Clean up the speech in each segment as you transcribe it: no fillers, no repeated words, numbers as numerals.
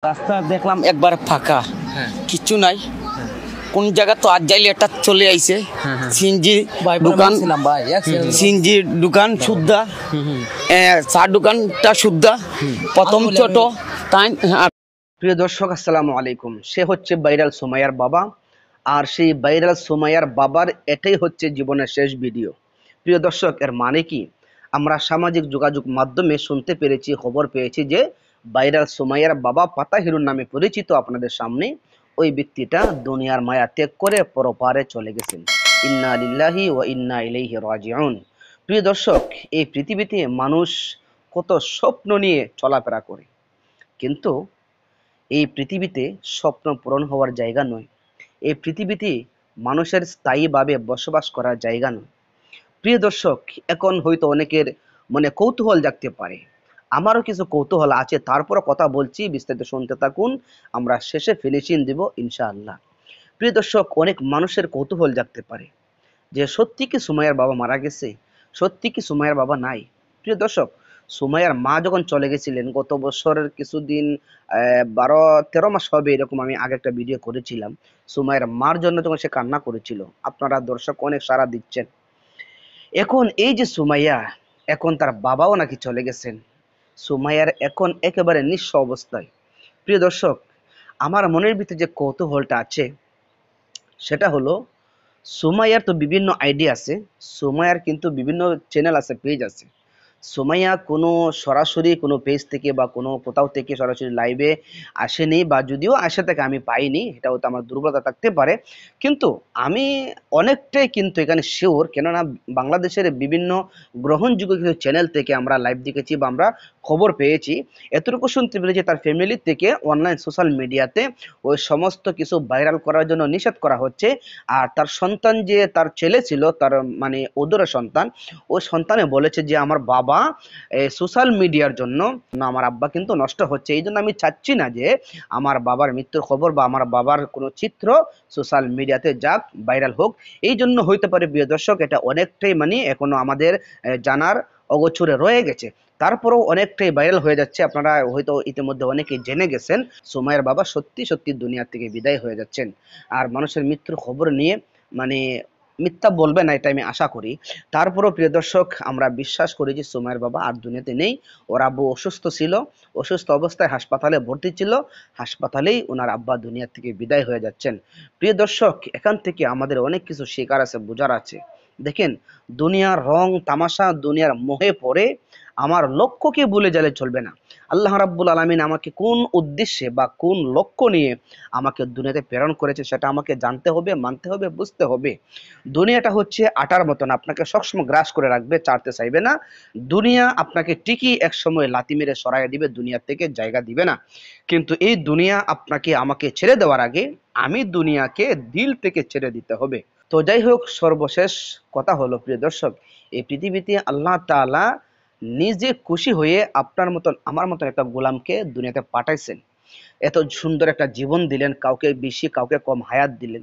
রাস্তা দেখলাম একবার ফাঁকা, হ্যাঁ কিছু নাই। হ্যাঁ কোন জায়গা তো আজ যাইলে একটা চলে আইছে হ্যাঁ। সিনজি দোকান, সিনজি দোকান শুদ্ধা, চা দোকানটা শুদ্ধা, প্রথম ছোট তাই। প্রিয় দর্শক আসসালামু আলাইকুম। সে হচ্ছে ভাইরাল সুমাইয়ার বাবা, আর সেই ভাইরাল সুমাইয়ার বাবার এটাই হচ্ছে জীবনের শেষ ভিডিও। প্রিয় দর্শক, এর মানে কি? আমরা সামাজিক যোগাযোগ মাধ্যমে শুনতে পেরেছি, খবর পেয়েছি যে ভাইরাল সুমাইয়ার বাবা পাতা হিরুর নামে পরিচিত আপনাদের সামনে ওই ব্যক্তিটা দুনিয়ার মায়া ত্যাগ করে পরপারে চলে গেছেন। ইন্না লিল্লাহি ওয়া ইন্না ইলাইহি রাজিউন। প্রিয় দর্শক, এই পৃথিবীতে মানুষ কত স্বপ্ন নিয়ে চলাফেরা করে, কিন্তু এই পৃথিবীতে স্বপ্ন পূরণ হওয়ার জায়গা নয়। এই পৃথিবীতে মানুষের স্থায়ীভাবে বসবাস করার জায়গা নয়। প্রিয় দর্শক, এখন হয়তো অনেকের মনে কৌতূহল জাগতে পারে, আমারও কিছু কৌতূহল আছে, তারপরও কথা বলছি, বিস্তারিত শুনতে থাকুন। আমরা শেষে ফিনিশিং দিব ইনশাআল্লাহ। প্রিয় দর্শক, অনেক মানুষের কৌতূহল জাগতে পারে যে সত্যি কি সুমাইয়ার বাবা মারা গেছে, সত্যি কি সুমাইয়ার বাবা নাই। প্রিয় দর্শক, সুমাইয়ার মা যখন চলে গেছিলেন গত বছরের কিছুদিন, 12-13 মাস হবে এরকম, আমি আগে একটা ভিডিও করেছিলাম সুমাইয়ার মার জন্য, যখন সে কান্না করেছিল। আপনারা দর্শক অনেক সাড়া দিচ্ছেন। এখন এই যে সুমাইয়া, এখন তার বাবাও নাকি চলে গেছেন। সুমাইয়ার এখন একেবারে নিঃস্ব অবস্থায়। প্রিয় দর্শক, আমার মনের ভিতরে যে কৌতূহলটা আছে সেটা হলো, সুমাইয়ার তো বিভিন্ন আইডি আছে, সুমাইয়ার কিন্তু বিভিন্ন চ্যানেল আছে, পেজ আছে। সুমাইয়া কোনো সরাসরি কোনো পেজ থেকে বা কোনো কোথাও থেকে সরাসরি লাইভে আসেনি, বা যদিও আসে থাকে আমি পাইনি, এটা হয়তো আমার দুর্বলতা থাকতে পারে। কিন্তু আমি অনেকটাই কিন্তু এখানে শিওর, কেননা বাংলাদেশের বিভিন্ন গ্রহণযোগ্য কিছু চ্যানেল থেকে আমরা লাইভ দেখেছি বা আমরা খবর পেয়েছি। এতটুকু শুনতে পেরেছি তার ফ্যামিলি থেকে অনলাইন সোশ্যাল মিডিয়াতে ওই সমস্ত কিছু ভাইরাল করার জন্য নিষেধ করা হচ্ছে। আর তার সন্তান, যে তার ছেলে ছিল, তার মানে ওদের সন্তান, ওই সন্তানে বলেছে যে আমার বাবা সোশ্যাল মিডিয়ার জন্য, আমার আব্বা কিন্তু নষ্ট হচ্ছে, এই জন্য আমি চাচ্ছি না যে আমার বাবার মৃত্যুর খবর বা আমার বাবার কোনো চিত্র সোশ্যাল মিডিয়াতে যাক, ভাইরাল হোক। এই জন্য হইতে পারে প্রিয় দর্শক, এটা অনেকটাই মানে এখনো আমাদের জানার অগোচরে রয়ে গেছে। তারপরেও অনেকটাই ভাইরাল হয়ে যাচ্ছে, আপনারা হয়তো ইতিমধ্যে অনেকেই জেনে গেছেন সুমাইয়ার বাবা সত্যি সত্যি দুনিয়া থেকে বিদায় হয়ে যাচ্ছেন। আর মানুষের মৃত্যুর খবর নিয়ে মানে মিথ্যা বলবে না, এটা আমি আশা করি। তারপরও প্রিয় দর্শক, আমরা বিশ্বাস করি যে সুমাইয়ার বাবা আর দুনিয়াতে নেই। ওর আব্বু অসুস্থ ছিল, অসুস্থ অবস্থায় হাসপাতালে ভর্তি ছিল, হাসপাতালেই ওনার আব্বা দুনিয়া থেকে বিদায় হয়ে যাচ্ছেন। প্রিয় দর্শক, এখান থেকে আমাদের অনেক কিছু শেখার আছে, বোঝার আছে। দেখেন, দুনিয়ার রং তামাশা, দুনিয়ার মোহে পড়ে আমার লক্ষ্যকে ভুলে গেলে চলবে না। আল্লাহ রাব্বুল আলামিন আমাকে কোন উদ্দেশ্যে বা কোন লক্ষ্য নিয়ে আমাকে দুনিয়াতে প্রেরণ করেছে সেটা আমাকে জানতে হবে, মানতে হবে, বুঝতে হবে। দুনিয়াটা হচ্ছে আটার মতন, আপনাকে সবসময় গ্রাস করে রাখবে, ছাড়তে চাইবে না। দুনিয়া আপনাকে ঠিকই একসময় লাথি মেরে সরাইয়া দিবে, দুনিয়া থেকে জায়গা দিবে না। কিন্তু এই দুনিয়া আপনাকে আমাকে ছেড়ে দেওয়ার আগে আমি দুনিয়াকে দিল থেকে ছেড়ে দিতে হবে। তো যাই হোক, সর্বশেষ কথা হলো প্রিয় দর্শক, এই পৃথিবীতে আল্লাহ তাআলা নিজে খুশি হয়ে আপনার মতন আমার মতন একটা গোলামকে দুনিয়াতে পাঠাইছেন। এত সুন্দর একটা জীবন দিলেন, কাউকে বেশি কাউকে কম হায়াত দিলেন,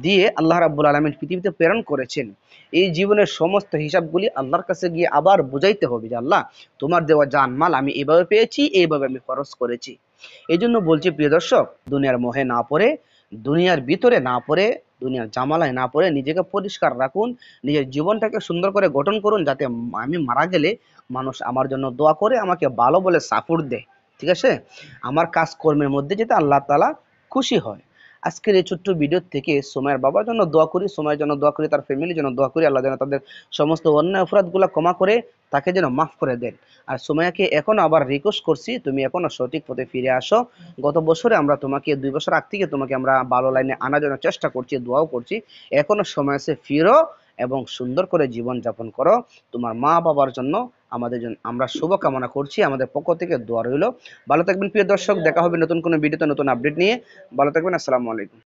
দিয়ে আল্লাহ রাব্বুল আলামিন পৃথিবীতে প্রেরণ করেছেন। এই জীবনের সমস্ত হিসাবগুলি আল্লাহর কাছে গিয়ে আবার বুঝাইতে হবে যে আল্লাহ, তোমার দেওয়া জানমাল আমি এইভাবে পেয়েছি, এইভাবে আমি খরচ করেছি। এই জন্য বলছি প্রিয় দর্শক, দুনিয়ার মোহে না পড়ে, দুনিয়ার ভিতরে না পড়ে, দুনিয়ার জামালায় না পড়ে নিজেকে পরিষ্কার রাখুন, নিজের জীবনটাকে সুন্দর করে গঠন করুন, যাতে আমি মারা গেলে মানুষ আমার জন্য দোয়া করে আমাকে ভালো বলে সাপোর্ট দেয়। ঠিক আছে? আমার কাজকর্মের মধ্যে যাতে আল্লাহ তাআলা খুশি হয়। আজকের এই ছোট্ট ভিডিও থেকে সুমাইয়ার বাবার জন্য দোয়া করি, সুমাইয়ার জন্য দোয়া করি, তার ফ্যামিলির জন্য দোয়া করি, আল্লাহ যেন তাদের সমস্ত অন্যায় অপরাধগুলো ক্ষমা করে তাকে যেন মাফ করে দেন। আর সুমাইয়াকে এখনো আবার রিকোয়েস্ট করছি, তুমি এখনো সঠিক পথে ফিরে আসো। গত বছরে আমরা তোমাকে 2 বছর আগ থেকে তোমাকে আমরা ভালো লাইনে আনার জন্য চেষ্টা করছি, দোয়াও করছি। এখনো সময় আছে, ফিরো এবং সুন্দর করে জীবন যাপন করো। তোমার মা বাবার জন্য, আমাদের জন্য আমরা শুভ কামনা করছি, আমাদের পক্ষ থেকে দোয়া রইল। ভালো থাকবেন প্রিয় দর্শক, দেখা হবে নতুন কোনো ভিডিওতে নতুন আপডেট নিয়ে। ভালো থাকবেন, আসসালামু আলাইকুম।